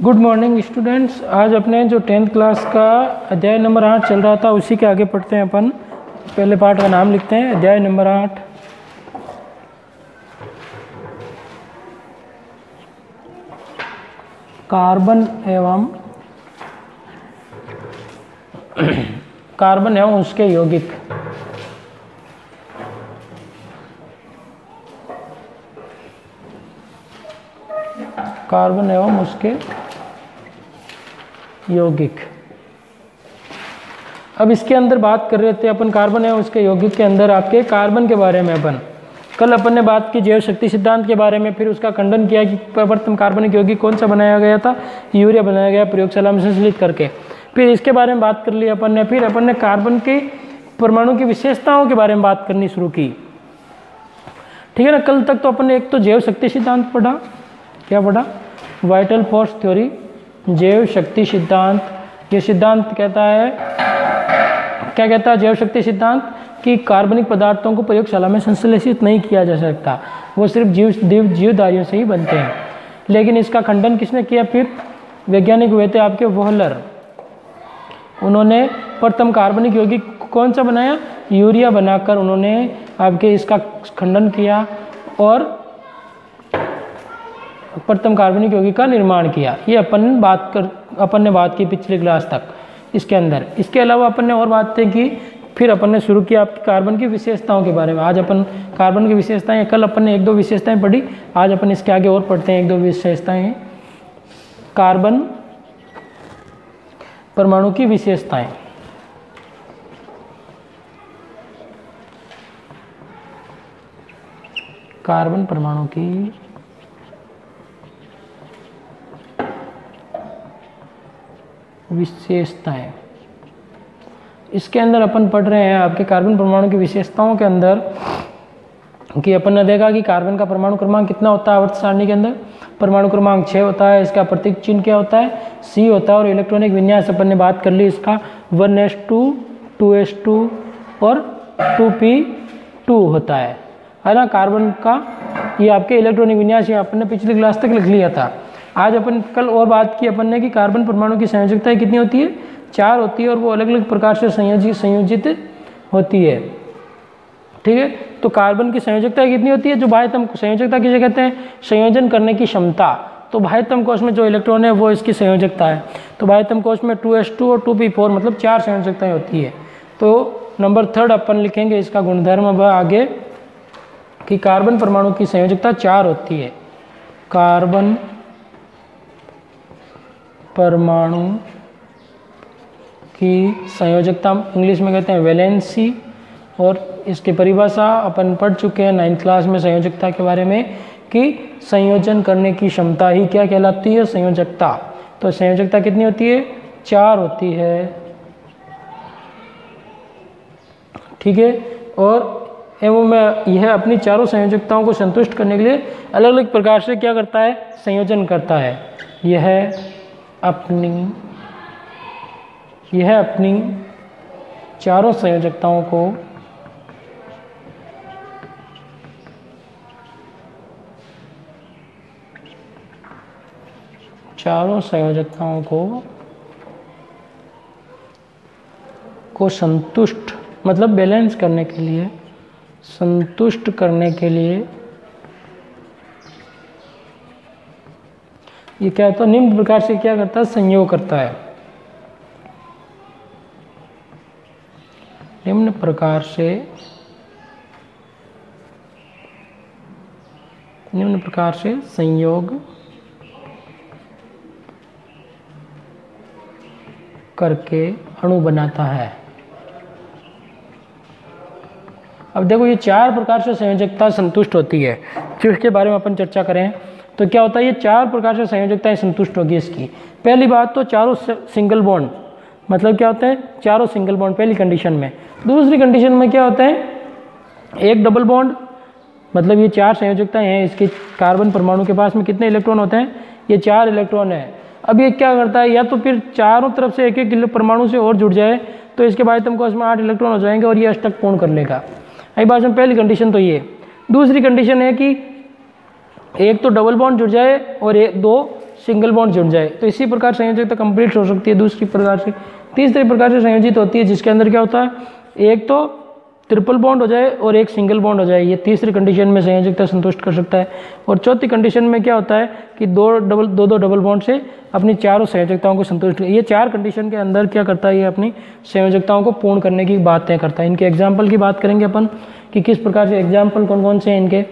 Good morning students. आज अपने जो 10th क्लास का अध्याय नंबर 8 चल रहा था उसी के आगे पढ़ते हैं। अपन पहले पार्ट का नाम लिखते हैं, अध्याय नंबर 8 कार्बन एवं उसके यौगिक। कार्बन एवं उसके यौगिक। अब इसके अंदर बात कर रहे थे अपन कार्बन एवं उसके यौगिक के अंदर आपके कार्बन के बारे में। कल अपन ने बात की जैव शक्ति सिद्धांत के बारे में, फिर उसका खंडन किया कि प्रथम कार्बनिक यौगिक कौन सा बनाया गया था, यूरिया बनाया गया प्रयोगशाला में संश्लेषित करके। फिर इसके बारे में बात कर ली अपन ने। फिर अपन ने कार्बन के परमाणु की विशेषताओं के बारे में बात करनी शुरू की, ठीक है ना। कल तक तो अपन ने एक तो जैव शक्ति सिद्धांत पढ़ा, क्या पढ़ा, वाइटल फोर्स थ्योरी, जैव शक्ति सिद्धांत। ये सिद्धांत कहता है, क्या कहता है जैव शक्ति सिद्धांत, कि कार्बनिक पदार्थों को प्रयोगशाला में संश्लेषित नहीं किया जा सकता, वो सिर्फ जीवधारियों से ही बनते हैं। लेकिन इसका खंडन किसने किया? फिर वैज्ञानिक हुए थे आपके वोहलर। उन्होंने प्रथम कार्बनिक यौगिक कौन सा बनाया? यूरिया बनाकर उन्होंने आपके इसका खंडन किया और प्रथम कार्बनिक यौगिक का निर्माण किया। ये अपन ने बात की पिछली क्लास तक इसके अंदर। इसके अलावा अपन ने और बातें की। फिर अपन ने शुरू किया आपकी कार्बन की विशेषताओं के बारे में। आज अपन कार्बन की विशेषताएं, कल अपन ने एक दो विशेषताएं पढ़ी, आज अपन इसके आगे और पढ़ते हैं एक दो विशेषताएं। कार्बन परमाणु की विशेषताएं। कार्बन परमाणु की विशेषताएं। इसके अंदर अपन पढ़ रहे हैं आपके कार्बन परमाणु की विशेषताओं के अंदर कि अपन ने देखा कि कार्बन का परमाणु क्रमांक कितना होता है आवर्त सारणी के अंदर? परमाणु क्रमांक 6 होता है। इसका प्रतीक चिन्ह क्या होता है? C होता है। और इलेक्ट्रॉनिक विन्यास अपन ने बात कर ली इसका 1s2 2s2 और 2p2 होता है ना। कार्बन का ये आपके इलेक्ट्रॉनिक विन्यास ये अपन ने पिछली क्लास तक लिख लिया था। आज अपन कल और बात की अपन ने कि कार्बन परमाणु की संयोजकता कितनी होती है? 4 होती है और वो अलग अलग प्रकार से संयोजित होती है, ठीक है। तो कार्बन की संयोजकता कितनी होती है? जो बाह्यतम संयोजकता किसे कहते हैं? संयोजन करने की क्षमता। तो बाह्यतम कोश में जो इलेक्ट्रॉन है वो इसकी संयोजकता है। तो बाह्यतम कोश में 2s2 और 2p4 मतलब 4 संयोजकताएं होती है। तो नंबर 3 अपन लिखेंगे इसका गुणधर्म अब आगे कि कार्बन परमाणु की संयोजकता 4 होती है। कार्बन परमाणु की संयोजकता इंग्लिश में कहते हैं वैलेंसी। और इसकी परिभाषा अपन पढ़ चुके हैं 9th क्लास में संयोजकता के बारे में कि संयोजन करने की क्षमता ही क्या कहलाती है? संयोजकता। तो संयोजकता कितनी होती है? 4 होती है, ठीक है। और एवं यह अपनी चारों संयोजकताओं को संतुष्ट करने के लिए अलग अलग प्रकार से क्या करता है? संयोजन करता है। यह अपनी चारों संयोजकताओं को संतुष्ट मतलब बैलेंस करने के लिए, संतुष्ट करने के लिए ये क्या होता है? निम्न प्रकार से क्या करता है? संयोग करता है। निम्न प्रकार से संयोग करके अणु बनाता है। अब देखो ये 4 प्रकार से संयोजकता संतुष्ट होती है। फिर इसके बारे में अपन चर्चा करें तो क्या होता है? ये 4 प्रकार से संयोजकताएं संतुष्ट होगी इसकी। पहली बात तो चारों सिंगल बॉन्ड, मतलब क्या होता है? चारों सिंगल बॉन्ड पहली कंडीशन में। दूसरी कंडीशन में क्या होता है? एक डबल बॉन्ड, मतलब ये 4 संयोजकताएं हैं इसके। कार्बन परमाणु के पास में कितने इलेक्ट्रॉन होते हैं? ये 4 इलेक्ट्रॉन है। अब ये क्या करता है? या तो फिर चारों तरफ से एक एक परमाणु से और जुड़ जाए तो इसके बाह्यतम कोश में 8 इलेक्ट्रॉन हो जाएंगे और ये अष्टक पूर्ण कर लेगा। आई बात में पहली कंडीशन तो ये। दूसरी कंडीशन है कि एक तो डबल बॉन्ड जुड़ जाए और दो सिंगल बॉन्ड जुड़ जाए, तो इसी प्रकार संयोजकता कंप्लीट हो सकती है। दूसरी प्रकार से, तीसरे प्रकार से संयोजित होती है जिसके अंदर क्या होता है, एक तो ट्रिपल बॉन्ड हो जाए और एक सिंगल बॉन्ड हो जाए, ये तीसरी कंडीशन में संयोजकता संतुष्ट कर सकता है। और चौथी कंडीशन में क्या होता है कि दो डबल बॉन्ड से अपनी चारों संयोजकताओं को संतुष्ट, ये चार कंडीशन के अंदर क्या करता है, ये अपनी संयोजकताओं को पूर्ण करने की बातें करता है। इनके एग्जाम्पल की बात करेंगे अपन कि किस प्रकार से, एग्जाम्पल कौन कौन से हैं इनके।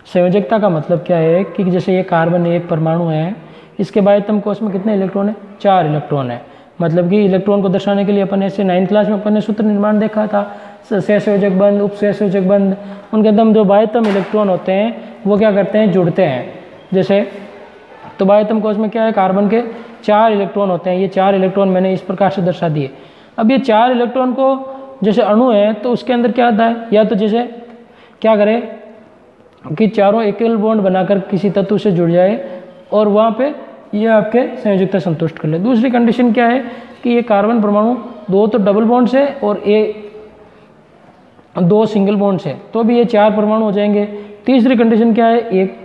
संयोजकता का मतलब क्या है कि जैसे ये कार्बन एक परमाणु है, इसके बाह्यतम कोश में कितने इलेक्ट्रॉन है, 4 इलेक्ट्रॉन है। मतलब कि इलेक्ट्रॉन को दर्शाने के लिए अपन ऐसे 9th क्लास में अपन ने सूत्र निर्माण देखा था, सहसंयोजक बंध, उपसहसंयोजक बंध, उनके अंदर जो बाह्यतम इलेक्ट्रॉन होते हैं वो क्या करते हैं, जुड़ते हैं। जैसे तो बाह्यतम कोश में क्या है, कार्बन के 4 इलेक्ट्रॉन होते हैं, ये 4 इलेक्ट्रॉन मैंने इस प्रकार से दर्शा दिए। अब ये 4 इलेक्ट्रॉन को जैसे अणु है तो उसके अंदर क्या आता है, या तो जैसे क्या करे कि चारों एकल बॉन्ड बनाकर किसी तत्व से जुड़ जाए और वहाँ पे ये आपके संयोजकता संतुष्ट कर ले। दूसरी कंडीशन क्या है कि ये कार्बन परमाणु दो तो डबल बॉन्ड से और दो सिंगल बॉन्ड से, तो भी ये 4 परमाणु हो जाएंगे। तीसरी कंडीशन क्या है, एक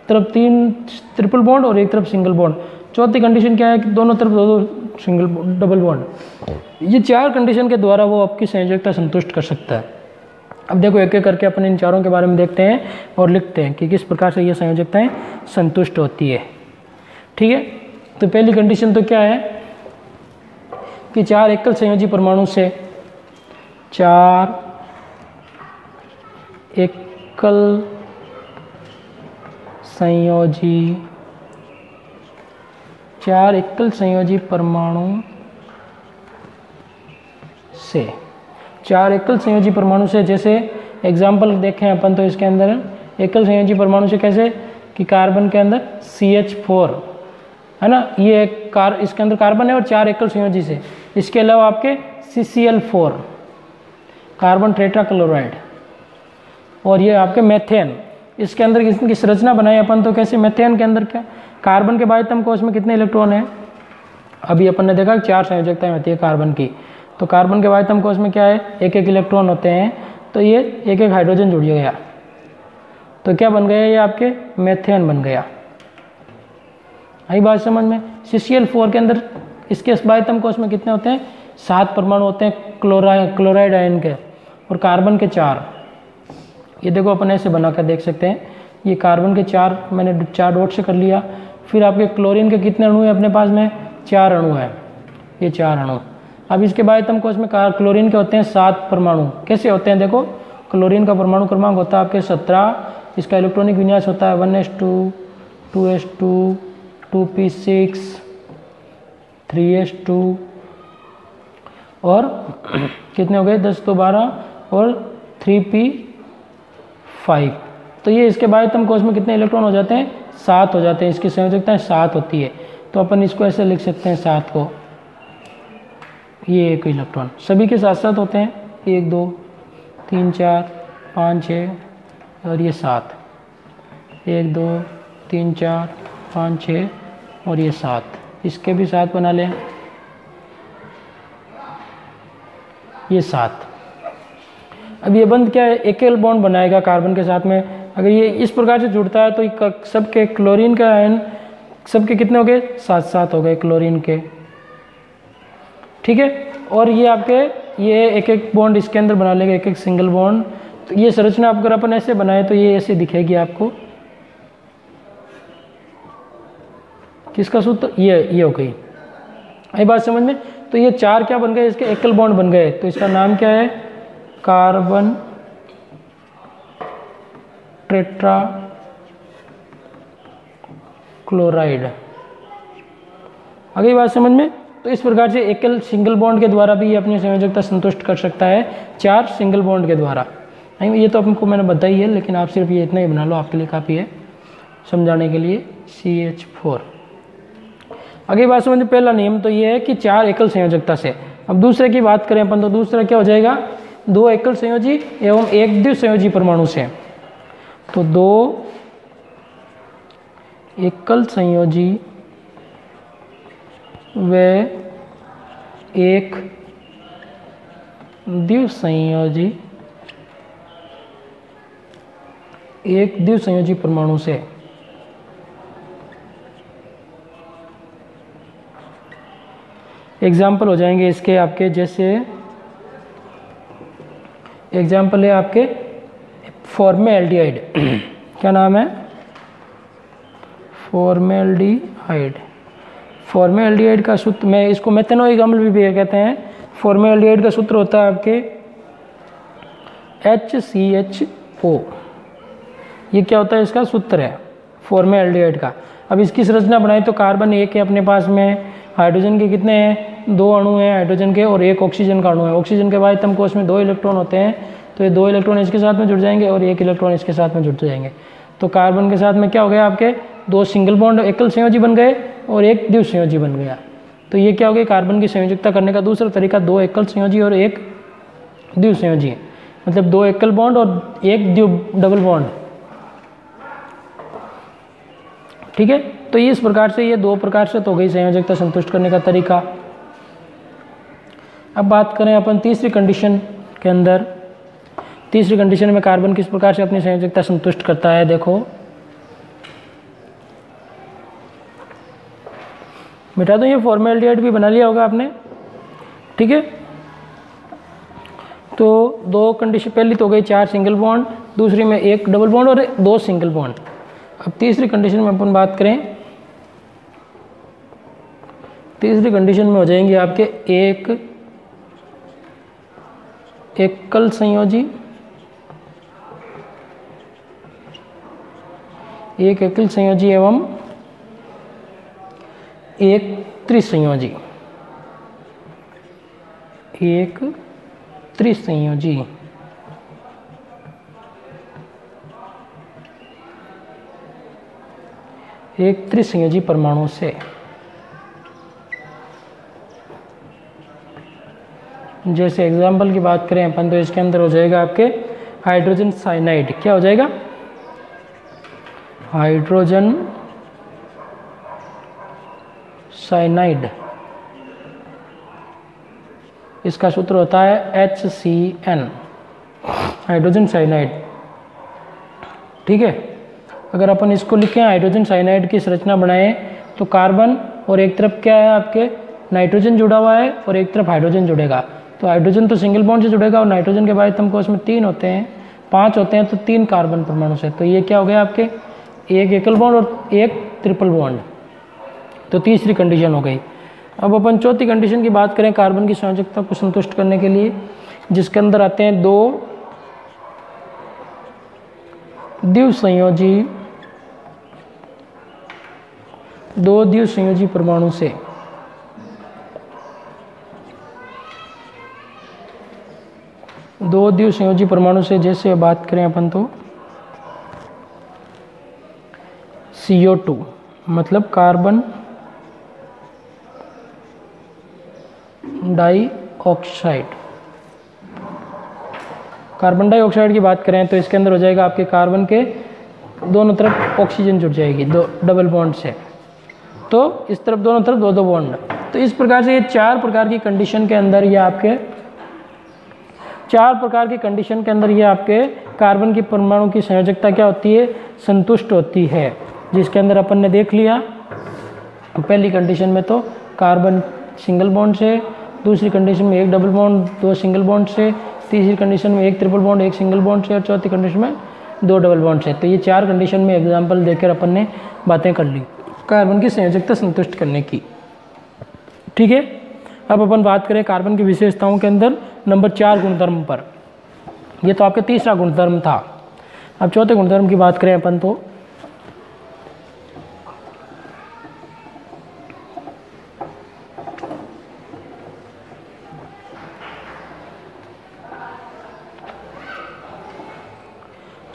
तरफ 3 ट्रिपल बॉन्ड और एक तरफ सिंगल बॉन्ड। चौथी कंडीशन क्या है कि दोनों तरफ दो सिंगल डबल बॉन्ड। ये 4 कंडीशन के द्वारा वो आपकी संयोजकता संतुष्ट कर सकता है। अब देखो एक एक करके अपन इन चारों के बारे में देखते हैं और लिखते हैं कि किस प्रकार से ये संयोजकताएं संतुष्ट होती है। ठीक है, तो पहली कंडीशन तो क्या है कि 4 एकल संयोजी परमाणु से 4 एकल संयोजी परमाणु से 4 एकल संयोजी परमाणु से, जैसे एग्जाम्पल देखें अपन तो इसके अंदर एकल संयोजी परमाणु से कैसे कि कार्बन के अंदर CH4 है ना, ये इसके अंदर कार्बन है और 4 एकल संयोजी से। इसके अलावा आपके CCl4 कार्बन टेट्राक्लोराइड, और ये आपके मेथेन। इसके अंदर इसकी संरचना बनाई अपन तो कैसे, मेथेन के अंदर क्या, कार्बन के बाह्यतम कोश में कितने इलेक्ट्रॉन है, अभी अपन ने देखा 4 संयोजकताएं होती है कार्बन की। तो कार्बन के बाह्यतम कोश में क्या है, एक एक इलेक्ट्रॉन होते हैं, तो ये एक एक हाइड्रोजन जुड़ गया, तो क्या बन गया, ये आपके मेथेन बन गया। आई बात समझ में। CCl4 के अंदर इसके बाह्यतम कोश में कितने होते हैं, 7 परमाणु होते हैं क्लोराइड आयन के, और कार्बन के 4। ये देखो अपन ऐसे बना कर देख सकते हैं, ये कार्बन के 4 मैंने 4 डॉट से कर लिया। फिर आपके क्लोरीन के कितने अणु है अपने पास में, 4 अणु है, ये 4 अणु। अब इसके बाह्यतम कोश में क्लोरीन के होते हैं 7 परमाणु। कैसे होते हैं देखो, क्लोरीन का परमाणु क्रमांक होता है आपके 17, इसका इलेक्ट्रॉनिक विन्यास होता है 1s2, 2s2, 2p6, 3s2 और कितने हो गए 10 तो 12 और 3p5। तो ये इसके बाह्यतम कोश में कितने इलेक्ट्रॉन हो जाते हैं, 7 हो जाते हैं। इसकी संयोजकता 7 होती है, तो अपन इसको ऐसे लिख सकते हैं 7 को, ये एक इलेक्ट्रॉन सभी के साथ साथ होते हैं, 1 2 3 4 5 6 और ये 7, 1 2 3 4 5 6 और ये 7, इसके भी 7 बना लें, ये 7। अब ये बंध क्या है, एकल बॉन्ड बनाएगा कार्बन के साथ में। अगर ये इस प्रकार से जुड़ता है तो सबके क्लोरीन का आयन सबके कितने हो गए, 7 हो गए क्लोरीन के। ठीक है, और ये आपके ये एक एक बॉन्ड इसके अंदर बना लेगा, एक एक सिंगल बॉन्ड। तो ये संरचना अगर अपन ऐसे बनाए तो ये ऐसे दिखेगी आपको। किसका सूत्र, ये हो गई, ये बात समझ में। तो ये 4 क्या बन गए, इसके एकल बॉन्ड बन गए, तो इसका नाम क्या है, कार्बन टेट्रा क्लोराइड। आगे बात समझ में। तो इस प्रकार से एकल सिंगल बॉन्ड के द्वारा भी ये अपनी संयोजकता संतुष्ट कर सकता है, 4 सिंगल बॉन्ड के द्वारा। ये तो आपको मैंने बताई है, लेकिन आप सिर्फ ये इतना ही बना लो, आपके लिए काफ़ी है समझाने के लिए। CH4। आगे बात समझ में। पहला नियम तो ये है कि 4 एकल संयोजकता से। अब दूसरे की बात करें अपन तो दूसरा क्या हो जाएगा, 2 एकल संयोजी एवं 1 द्विसंयोजी परमाणु से। तो 2 एकल संयोजी व 1 द्विसंयोजी परमाणु से एग्जाम्पल हो जाएंगे इसके आपके, जैसे एग्जाम्पल है आपके फॉर्मेल्डिहाइड क्या नाम है, फॉर्मेल्डिहाइड। फॉर्मेल्डिहाइड का सूत्र, मैं इसको मेथेनोइक अम्ल भी कहते हैं। फॉर्मेल्डिहाइड का सूत्र होता है आपके HCHO। ये क्या होता है, इसका सूत्र है फॉर्मेल्डिहाइड का। अब इसकी संरचना बनाए तो कार्बन एक है अपने पास में, हाइड्रोजन के कितने हैं, 2 अणु हैं हाइड्रोजन के और 1 ऑक्सीजन का अणु है। ऑक्सीजन के बाद तम कोश में 2 इलेक्ट्रॉन होते हैं, तो ये 2 इलेक्ट्रॉन इसके साथ में जुड़ जाएंगे और 1 इलेक्ट्रॉन इसके साथ में जुड़ जाएंगे। तो कार्बन के साथ में क्या हो गया, आपके 2 सिंगल बॉन्ड एकल संयोजी बन गए और 1 द्विसंयोजी बन गया। तो ये क्या हो गया, कार्बन की संयोजकता करने का दूसरा तरीका 2 एकल संयोजी और 1 द्विसंयोजी, मतलब 2 एकल बॉन्ड और 1 डबल बॉन्ड। ठीक है, तो इस प्रकार से ये 2 प्रकार से तो हो गई संयोजकता संतुष्ट करने का तरीका। अब बात करें अपन तीसरी कंडीशन के अंदर। तीसरी कंडीशन में कार्बन किस प्रकार से अपनी संयोजकता संतुष्ट करता है, देखो बेटा, तो ये फॉर्मेल्डिहाइड भी बना लिया होगा आपने। ठीक है, तो 2 कंडीशन, पहली तो हो गई 4 सिंगल बॉन्ड, दूसरी में 1 डबल बॉन्ड और 2 सिंगल बॉन्ड। अब तीसरी कंडीशन में अपन बात करें, तीसरी कंडीशन में हो जाएंगे आपके 1 एकल संयोजी, 1 एकल संयोजी एवं 1 त्रिसंयोजी, 1 त्रिसंयोजी। एक त्रिसंयोजी परमाणु से। जैसे एग्जाम्पल की बात करें अपन, तो इसके अंदर हो जाएगा आपके हाइड्रोजन साइनाइड। क्या हो जाएगा, हाइड्रोजन साइनाइड। इसका सूत्र होता है HCN, हाइड्रोजन साइनाइड। ठीक है, अगर अपन इसको लिखें, हाइड्रोजन साइनाइड की संरचना बनाएं, तो कार्बन और एक तरफ क्या है आपके नाइट्रोजन जुड़ा हुआ है और एक तरफ हाइड्रोजन जुड़ेगा। तो हाइड्रोजन तो सिंगल बॉन्ड से जुड़ेगा और नाइट्रोजन के बाद तम कोश में 3 होते हैं, 5 होते हैं, तो 3 कार्बन परमाणु से। तो ये क्या हो गया आपके 1 एकल बॉन्ड और 1 ट्रिपल बॉन्ड। तो तीसरी कंडीशन हो गई। अब अपन चौथी कंडीशन की बात करें कार्बन की संयोजकता को संतुष्ट करने के लिए, जिसके अंदर आते हैं 2 द्विसंयोजी, 2 द्विसंयोजी परमाणु से। दो द्विसंयोजी परमाणु से जैसे बात करें अपन, तो CO2 मतलब कार्बन डाइऑक्साइड। कार्बन डाइऑक्साइड की बात करें तो इसके अंदर हो जाएगा आपके कार्बन के दोनों तरफ ऑक्सीजन जुड़ जाएगी 2 डबल बॉन्ड से, तो इस तरफ दोनों तरफ 2-2 बॉन्ड। तो इस प्रकार से ये 4 प्रकार की कंडीशन के अंदर ये आपके 4 प्रकार की कंडीशन के अंदर ये आपके कार्बन की परमाणु की संयोजकता क्या होती है, संतुष्ट होती है। जिसके अंदर अपन ने देख लिया पहली कंडीशन में तो कार्बन सिंगल बॉन्ड से, दूसरी कंडीशन में 1 डबल बॉन्ड 2 सिंगल बॉन्ड से, तीसरी कंडीशन में 1 ट्रिपल बॉन्ड 1 सिंगल बॉन्ड से और चौथी कंडीशन में 2 डबल बॉन्ड से। तो ये 4 कंडीशन में एग्जाम्पल देकर अपन ने बातें कर ली कार्बन की संयोजकता संतुष्ट करने की। ठीक है, अब अपन बात करें कार्बन की विशेषताओं के अंदर नंबर 4 गुणधर्म पर। ये तो आपका तीसरा गुणधर्म था। अब चौथे गुणधर्म की बात करें अपन, तो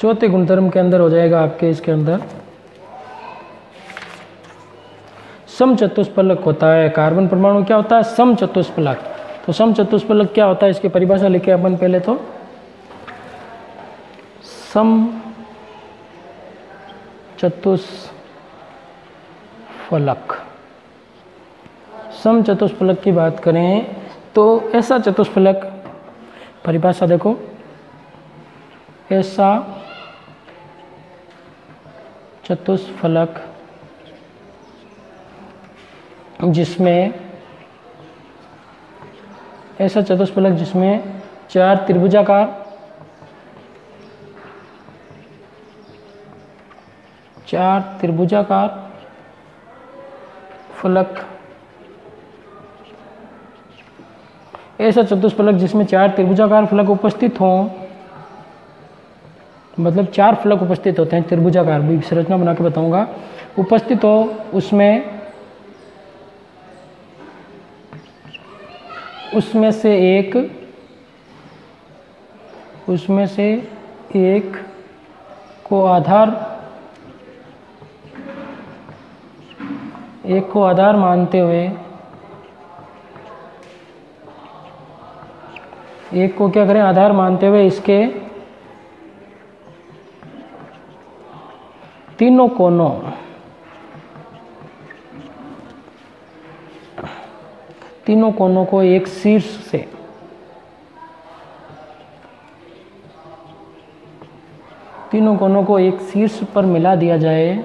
चौथे गुणधर्म के अंदर हो जाएगा आपके इसके अंदर समचतुष्फलक होता है। कार्बन परमाणु क्या होता है, समचतुष्फलक। तो समचतुष्फलक क्या होता है, इसकी परिभाषा लिखे अपन पहले। तो समचतुष्फलक, समचतुष्फलक की बात करें तो ऐसा चतुष्फलक, परिभाषा देखो, ऐसा चतुष्फलक जिसमें ऐसा चतुष्फलक जिसमें 4 त्रिभुजाकार फलक, ऐसा चतुष्फलक जिसमें 4 त्रिभुजाकार फलक उपस्थित हों, मतलब 4 फलक उपस्थित होते हैं त्रिभुजाकार, भी संरचना बना के बताऊंगा, उपस्थित हो, उसमें से एक को आधार मानते हुए, एक को क्या करें, आधार मानते हुए इसके तीनों कोनों को एक शीर्ष से पर मिला दिया जाए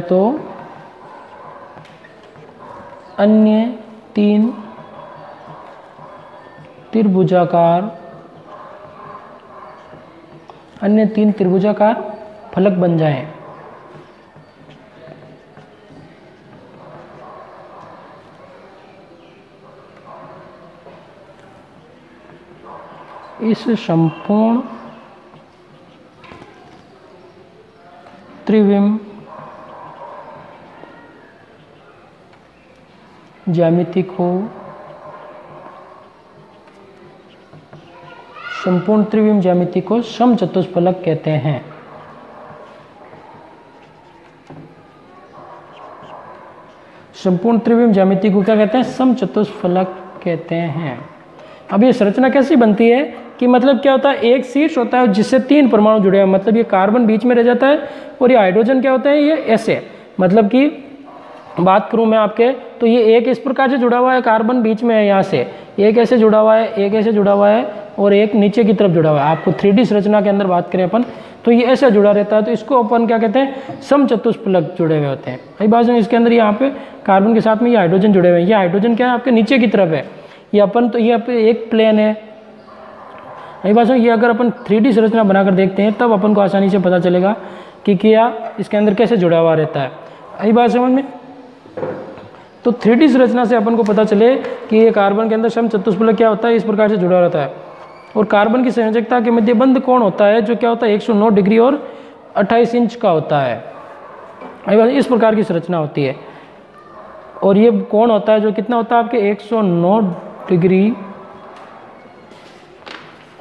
तो अन्य 3 त्रिभुजाकार फलक बन जाएं। इस संपूर्ण त्रिविम ज्यामिति को समचतुष्फलक कहते हैं। संपूर्ण त्रिविम ज्यामिति को क्या कहते हैं, समचतुष्फलक कहते हैं। अब ये संरचना कैसी बनती है कि मतलब क्या होता है, एक शीर्ष होता है जिससे 3 परमाणु जुड़े हैं, मतलब ये कार्बन बीच में रह जाता है, और ये हाइड्रोजन क्या होता है, ये ऐसे, मतलब कि बात करूं मैं आपके, तो ये एक इस प्रकार से जुड़ा हुआ है, कार्बन बीच में है, यहाँ से एक ऐसे जुड़ा हुआ है, एक ऐसे जुड़ा हुआ है, और एक नीचे की तरफ जुड़ा हुआ है। आपको 3D संरचना के अंदर बात करें अपन, तो ये ऐसा जुड़ा रहता है, तो इसको अपन क्या कहते हैं, समचतुष्फलक जुड़े हुए होते हैं। भाई बात में इसके अंदर यहाँ पे कार्बन के साथ में ये हाइड्रोजन जुड़े हुए हैं, ये हाइड्रोजन क्या है, आपके नीचे की तरफ है, ये अपन, तो ये एक प्लेन है। भाई बात ये अगर अपन 3D संरचना बनाकर देखते हैं, तब अपन को आसानी से पता चलेगा कि क्या इसके अंदर कैसे जुड़ा हुआ रहता है। यही बात समझ में, तो 3D संरचना से अपन को पता चले कि ये कार्बन के अंदर समचतुष्फलक क्या होता है, इस प्रकार से जुड़ा रहता है। और कार्बन की संयोजकता के मध्य बंध कोण होता है, जो क्या होता है, 109 डिग्री और 28 इंच का होता है। इस प्रकार की संरचना होती है, और ये कोण होता है जो कितना होता है आपके 109 डिग्री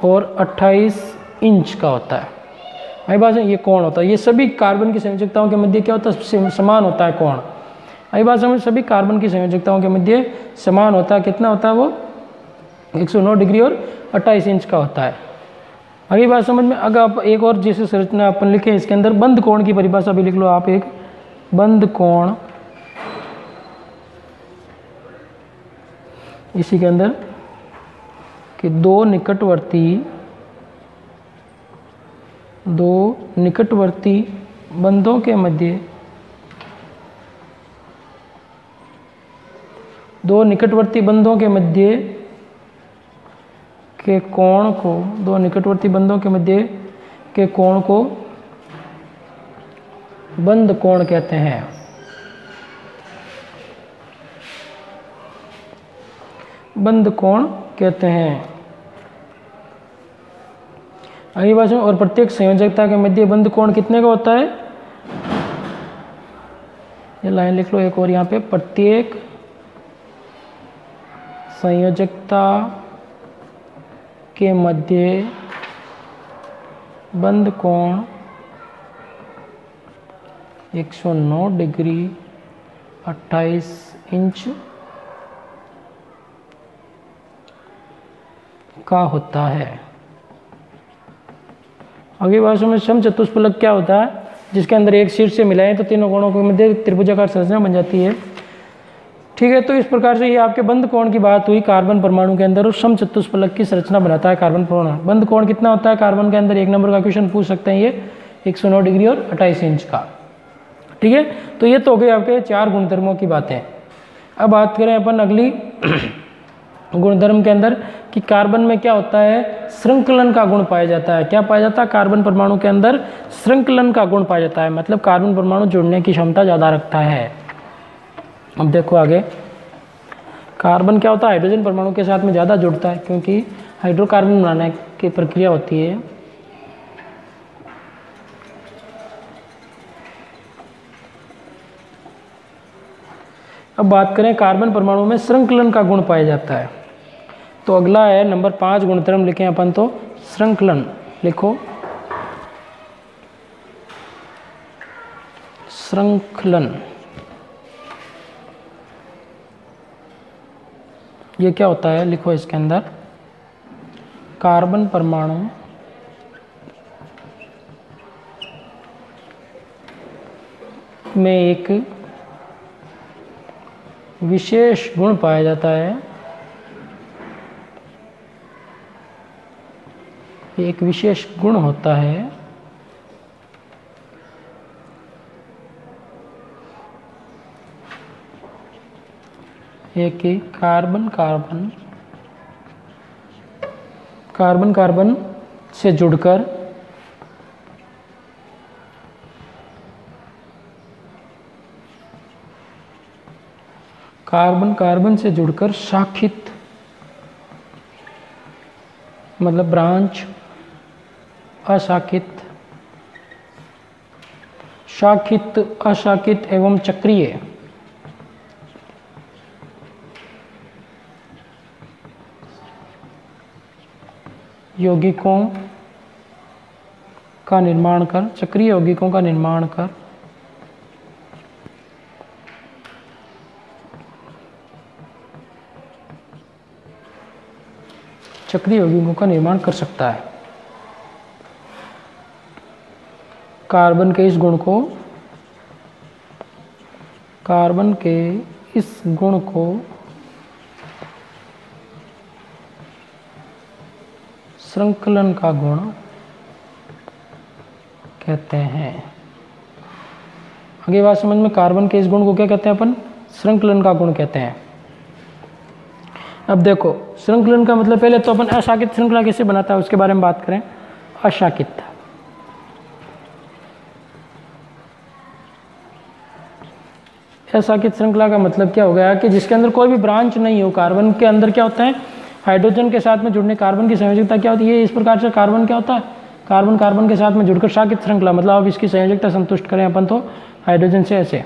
और 28 इंच का होता है। भाई बात है, ये कोण होता है, ये सभी कार्बन की संयोजकताओं के मध्य क्या होता है, समान होता है कोण। आई बात समझ, सभी कार्बन की संयोजकताओं के मध्य समान होता है, कितना होता है वो, 109 डिग्री और 28 इंच का होता है। अगली बात समझ में, अगर आप एक और जैसे संरचना अपन लिखें, इसके अंदर बंध कोण की परिभाषा भी लिख लो आप, एक बंध कोण, इसी के अंदर कि दो निकटवर्ती बंधों के मध्य, दो निकटवर्ती बंधों के मध्य के कोण को, दो निकटवर्ती बंधों के मध्य के कोण को बंध कोण कहते हैं। बंध कोण कहते हैं। अगली बात, और प्रत्येक संयोजकता के मध्य बंध कोण कितने का होता है, ये लाइन लिख लो एक और यहाँ पे, प्रत्येक संयोजकता के मध्य बंध कोण 109 डिग्री 28 इंच का होता है। अगली भाषा में समचतुष्फलक क्या होता है, जिसके अंदर एक शीर्ष से मिलाएं तो तीनों कोणों के मध्य त्रिभुजाकार संरचना बन जाती है। ठीक है, तो इस प्रकार से ये आपके बंध कोण की बात हुई कार्बन परमाणु के अंदर, और समचतुष्फलक की संरचना बनाता है कार्बन परमाणु। बंध कोण कितना होता है कार्बन के अंदर, 1 नंबर का क्वेश्चन पूछ सकते हैं ये, 109 डिग्री और 28 इंच का। ठीक है, तो ये तो हो गए आपके 4 गुणधर्मों की बातें। अब बात करें अपन अगली गुणधर्म के अंदर कि कार्बन में क्या होता है, श्रृंखलन का गुण पाया जाता है। क्या पाया जाता है? कार्बन परमाणु के अंदर श्रृंखलन का गुण पाया जाता है, मतलब कार्बन परमाणु जुड़ने की क्षमता ज़्यादा रखता है। अब देखो आगे, कार्बन क्या होता है, हाइड्रोजन परमाणु के साथ में ज़्यादा जुड़ता है, क्योंकि हाइड्रोकार्बन बनाने की प्रक्रिया होती है। अब बात करें कार्बन परमाणु में श्रृंखलन का गुण पाया जाता है, तो अगला है नंबर 5 गुणधर्म लिखें अपन तो श्रृंखलन। लिखो श्रृंखलन। ये क्या होता है, लिखो इसके अंदर कार्बन परमाणु में एक विशेष गुण पाया जाता है, एक विशेष गुण होता है एक कि कार्बन कार्बन से जुड़कर कार्बन से जुड़कर शाखित, मतलब ब्रांच, अशाखित, शाखित, अशाखित एवं चक्रीय यौगिकों का निर्माण कर, चक्रीय यौगिकों का निर्माण कर चक्रीय यौगिकों का निर्माण कर सकता है। कार्बन के इस गुण को श्रृंखलन का गुण कहते हैं। आगे बात समझ में, कार्बन के इस गुण को क्या कहते हैं अपन? श्रृंखलन का गुण कहते हैं। अब देखो, श्रृंखलन का मतलब पहले तो अपन अशाखित श्रृंखला कैसे बनाता है उसके बारे में बात करें। अशाखित, अशाखित श्रृंखला का मतलब क्या हो गया कि जिसके अंदर कोई भी ब्रांच नहीं हो। कार्बन के अंदर क्या होता है, हाइड्रोजन के साथ में जुड़ने, कार्बन की संयोजकता क्या होती है, इस प्रकार से कार्बन क्या होता है, कार्बन के साथ में जुड़कर शाखित श्रृंखला, मतलब अब इसकी संयोजकता संतुष्ट करें अपन तो हाइड्रोजन से ऐसे।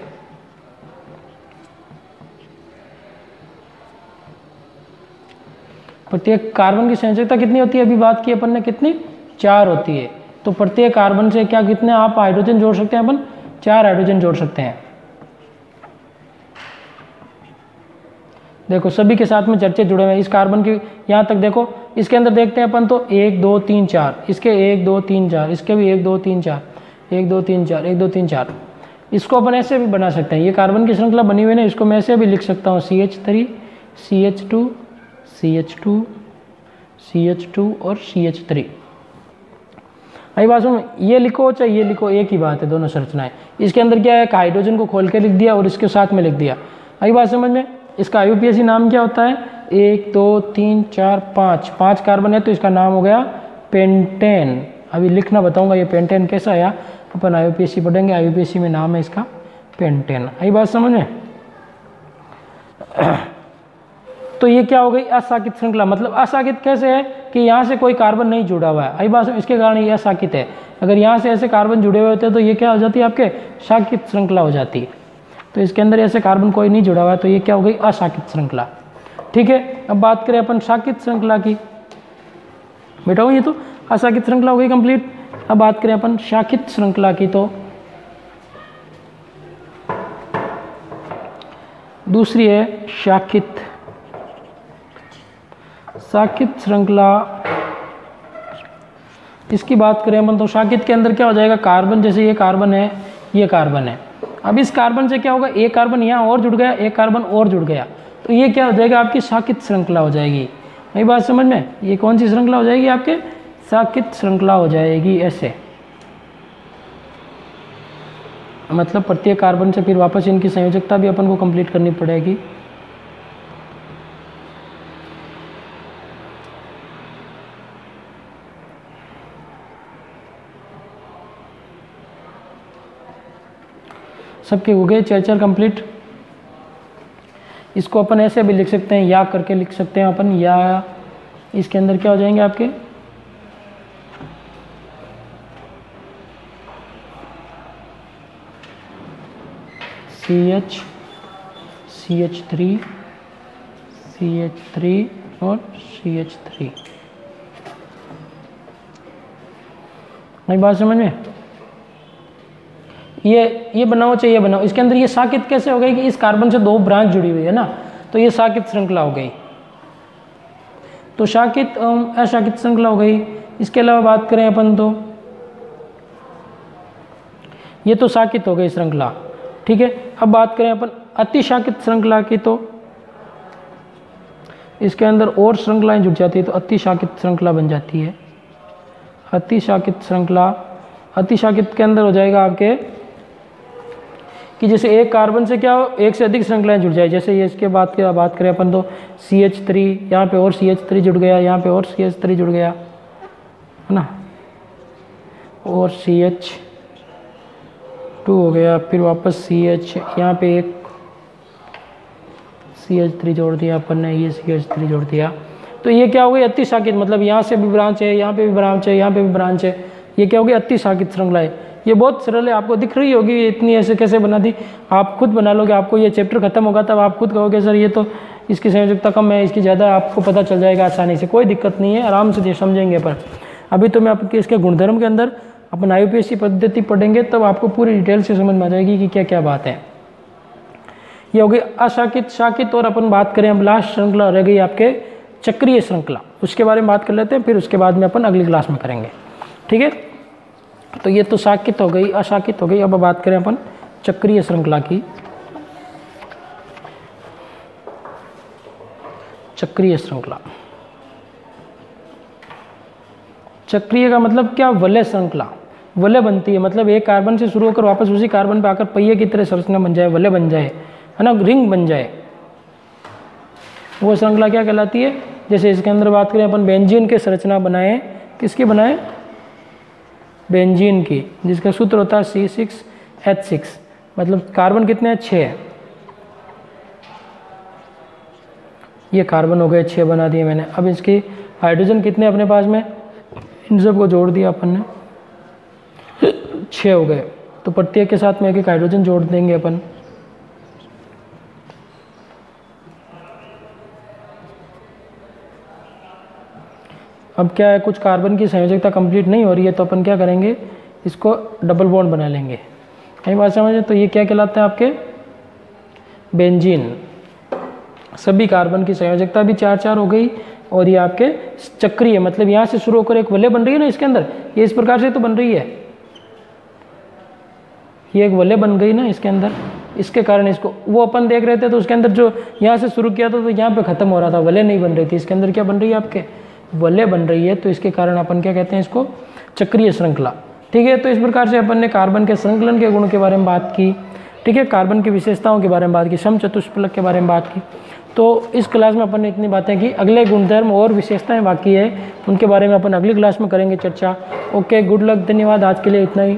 प्रत्येक कार्बन की संयोजकता कितनी होती है, अभी बात की अपन ने, कितनी? 4 होती है। तो प्रत्येक कार्बन से क्या कितने आप हाइड्रोजन जोड़ सकते हैं अपन? 4 हाइड्रोजन जोड़ सकते हैं। देखो सभी के साथ में चर्चे जुड़े हुए हैं इस कार्बन की, यहाँ तक देखो, इसके अंदर देखते हैं अपन तो 1 2 3 4, इसके 1 2 3 4, इसके भी 1 2 3 4, 1 2 3 4, 1 2 3 4। इसको अपन ऐसे भी बना सकते हैं, ये कार्बन की श्रृंखला बनी हुई है ना, इसको मैं ऐसे भी लिख सकता हूँ CH3 CH2 CH2 CH2 और CH3। आई बात सुन, ये लिखो चाहे ये लिखो, एक ही बात है, दोनों संरचनाएं। इसके अंदर क्या है, हाइड्रोजन को खोल के लिख दिया और इसके साथ में लिख दिया। आई बात समझ में। इसका IUPAC नाम क्या होता है? 1 2 3 4 5 कार्बन है तो इसका नाम हो गया पेंटेन। अभी लिखना बताऊंगा ये पेंटेन कैसा आया, अपन IUPAC पढ़ेंगे। IUPAC में नाम है इसका पेंटेन। आई बात समझ में। तो ये क्या हो गई, अशाखित श्रृंखला। मतलब अशाखित कैसे है कि यहाँ से कोई कार्बन नहीं जुड़ा हुआ है। आई बात, इसके कारण ये अशाखित है। अगर यहाँ से ऐसे कार्बन जुड़े हुए होते तो ये क्या हो जाती है, आपके शाखित श्रृंखला हो जाती है। तो इसके अंदर ऐसे कार्बन कोई नहीं जुड़ा हुआ है तो ये क्या हो गई, अशाखित श्रृंखला। ठीक है, अब बात करें अपन शाखित श्रृंखला की। बेटा ये तो अशाखित श्रृंखला हो गई कंप्लीट। अब बात करें अपन शाखित श्रृंखला की, तो दूसरी है शाखित श्रृंखला। इसकी बात करें अपन तो शाखित के अंदर क्या हो जाएगा, कार्बन, जैसे ये कार्बन है, ये कार्बन है। अब इस कार्बन से क्या होगा, एक कार्बन यहाँ और जुड़ गया, एक कार्बन और जुड़ गया, तो ये क्या हो जाएगा, आपकी शाखित श्रृंखला हो जाएगी। मेरी बात समझ में, ये कौन सी श्रृंखला हो जाएगी, आपके शाखित श्रृंखला हो जाएगी। ऐसे मतलब प्रत्येक कार्बन से फिर वापस इनकी संयोजकता भी अपन को कंप्लीट करनी पड़ेगी। सबके हो गए 4 कंप्लीट। इसको अपन ऐसे भी लिख सकते हैं, या करके लिख सकते हैं अपन, या इसके अंदर क्या हो जाएंगे आपके CH, CH3, CH3 और CH3। मेरी बात समझ में? ये बनाओ चाहे ये बनाओ। इसके अंदर ये साकित कैसे हो गई कि इस कार्बन से 2 ब्रांच जुड़ी हुई है ना, तो ये साकित श्रृंखला हो गई। तो शाकित अशाकित श्रृंखला हो गई। इसके अलावा बात करें अपन तो ये तो साकित हो गई श्रृंखला, ठीक है। अब बात करें अपन अतिशाकित श्रृंखला की, तो इसके अंदर और श्रृंखलाएं जुड़ जाती है तो अतिशाकित श्रृंखला बन जाती है। अतिशाकित श्रृंखला, अतिशाकित के अंदर हो जाएगा आपके कि जैसे एक कार्बन से क्या हो, एक से अधिक श्रृंखलाएं जुड़ जाए। जैसे ये इसके बात करें अपन तो CH3, यहाँ पे और CH3 जुड़ गया, यहाँ पे और CH3 जुड़ गया, है ना, और CH2 हो गया, फिर वापस CH, यहाँ पे एक CH3 जोड़ दिया अपन ने, ये CH3 जोड़ दिया। तो ये क्या हो गई अतिशाकित, मतलब यहाँ से भी ब्रांच है, यहाँ पे भी ब्रांच है, यहाँ पे भी ब्रांच है। ये क्या होगी अतिशाकित श्रृंखला है। ये बहुत सरल है, आपको दिख रही होगी ये इतनी ऐसे कैसे बना दी। आप खुद बना लोगे, आपको ये चैप्टर खत्म होगा तब आप खुद कहोगे सर ये तो इसकी संयोजकता कम है, इसकी ज़्यादा, आपको पता चल जाएगा आसानी से, कोई दिक्कत नहीं है, आराम से समझेंगे। पर अभी तो मैं आपके इसके गुणधर्म के अंदर अपन IUPAC पद्धति पढ़ेंगे तब आपको पूरी डिटेल से समझ में आ जाएगी कि क्या क्या बात है। ये हो गई अशाकित, शाकित। और अपन बात करें अब लास्ट श्रृंखला रह गई आपके चक्रीय श्रृंखला, उसके बारे में बात कर लेते हैं, फिर उसके बाद में अपन अगली क्लास में करेंगे, ठीक है। तो ये तो शाकित हो गई, अशाकित हो गई। अब बात करें अपन चक्रीय श्रृंखला की। चक्रीय श्रृंखला, चक्रीय का मतलब क्या, वलय श्रृंखला। वलय बनती है मतलब एक कार्बन से शुरू होकर वापस उसी कार्बन पे आकर पहिए की तरह संरचना बन जाए, वलय बन जाए, है ना, रिंग बन जाए, वो श्रृंखला क्या कहलाती है। जैसे इसके अंदर बात करें अपन बेंजीन के संरचना बनाए, किसकी बनाए, बेंजीन की, जिसका सूत्र होता है C6H6, मतलब कार्बन कितने हैं, 6 है। ये कार्बन हो गए 6 बना दिए मैंने। अब इसकी हाइड्रोजन कितने अपने पास में, इन सब को जोड़ दिया अपन ने, 6 हो गए। तो प्रत्येक के साथ में एक हाइड्रोजन जोड़ देंगे अपन। अब क्या है, कुछ कार्बन की संयोजकता कंप्लीट नहीं हो रही है तो अपन क्या करेंगे, इसको डबल बॉन्ड बना लेंगे। कहीं बात समझे, तो ये क्या कहलाता है आपके बेंजीन। सभी कार्बन की संयोजकता भी 4-4 हो गई और ये आपके चक्रीय, मतलब यहाँ से शुरू होकर एक वलय बन रही है ना इसके अंदर, ये इस प्रकार से तो बन रही है, ये एक वलय बन गई ना इसके अंदर। इसके कारण इसको वो अपन देख रहे थे तो उसके अंदर जो यहाँ से शुरू किया था तो यहाँ पे खत्म हो रहा था, वलय नहीं बन रही थी। इसके अंदर क्या बन रही है आपके, वलय बन रही है। तो इसके कारण अपन क्या कहते हैं इसको, चक्रीय श्रृंखला, ठीक है। तो इस प्रकार से अपन ने कार्बन के संकलन के गुण के बारे में बात की, ठीक है, कार्बन की विशेषताओं के बारे में बात की, समचतुष्फलक के बारे में बात की। तो इस क्लास में अपन ने इतनी बातें की। अगले गुणधर्म और विशेषताएं बाकी है, उनके बारे में अपन अगली क्लास में करेंगे चर्चा। ओके, गुड लक, धन्यवाद, आज के लिए इतना ही।